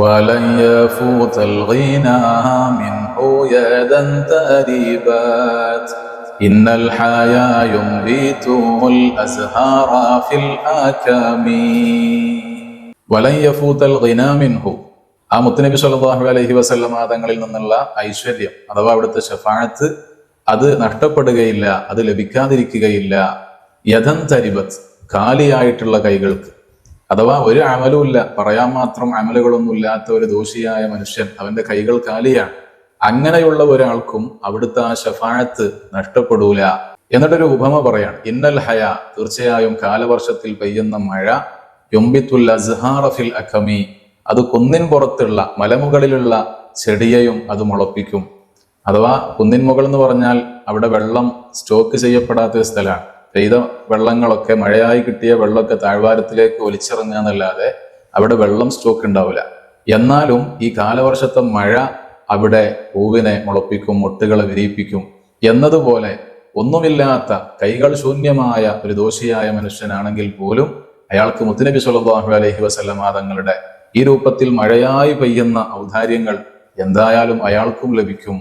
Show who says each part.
Speaker 1: ولن يفوت الغنى منه يدا تأريبات إن الحيا ينبت الأزهار في الآكام ولن يفوت الغنى منه. ആ മുത്തുനബി സ്വല്ലല്ലാഹു അലൈഹി വസല്ലമ തങ്ങളിൽ നിന്നുള്ള ഐശ്വര്യം അഥവാ അവിടുത്തെ ശഫാഅത്ത് അത് നഷ്ടപ്പെടുകയില്ല, അത് ലഭിക്കാതിരിക്കുകയില്ല. യദൻ തരിബത്ത്, കാലിയായിട്ടുള്ള കൈകൾക്ക്. അഥവാ ഒരു അമലും ഇല്ല, പറയാൻ മാത്രം അമലുകളൊന്നും ഇല്ലാത്ത ഒരു ദോഷിയായ മനുഷ്യൻ, അവന്റെ കൈകൾ കാലിയാണ്. അങ്ങനെയുള്ള ഒരാൾക്കും അവിടുത്തെ ആ ശഫാഅത്ത് നഷ്ടപ്പെടൂല. എന്നിട്ടൊരു ഉപമ പറയാണ്, ഇന്നൽ ഹയ, തീർച്ചയായും കാലവർഷത്തിൽ പെയ്യുന്ന മഴ, യുംബിത്തുൽ അസ്ഹാറ ഫിൽ അഖമി, അത് കുന്നിൻ പുറത്തുള്ള മലമുകളിലുള്ള ചെടിയെയും അത് മുളപ്പിക്കും. അഥവാ കുന്നിൻ മുകൾ എന്ന് പറഞ്ഞാൽ അവിടെ വെള്ളം സ്റ്റോക്ക് ചെയ്യപ്പെടാത്ത സ്ഥലമാണ്. പെയ്ത വെള്ളങ്ങളൊക്കെ, മഴയായി കിട്ടിയ വെള്ളമൊക്കെ താഴ്വാരത്തിലേക്ക് ഒലിച്ചിറങ്ങാന്നല്ലാതെ അവിടെ വെള്ളം സ്റ്റോക്ക് ഉണ്ടാവില്ല. എന്നാലും ഈ കാലവർഷത്തെ മഴ അവിടെ പൂവിനെ മുളപ്പിക്കും, മുട്ടുകളെ വിരിയിപ്പിക്കും. എന്നതുപോലെ ഒന്നുമില്ലാത്ത, കൈകൾ ശൂന്യമായ ഒരു ദോഷിയായ മനുഷ്യനാണെങ്കിൽ പോലും അയാൾക്ക് മുത്തുനബി സ്വല്ലല്ലാഹു അലൈഹി വസല്ലമ തങ്ങളുടെ ഈ രൂപത്തിൽ മഴയായി പെയ്യുന്ന ഔദാര്യങ്ങൾ എന്തായാലും അയാൾക്കും ലഭിക്കും.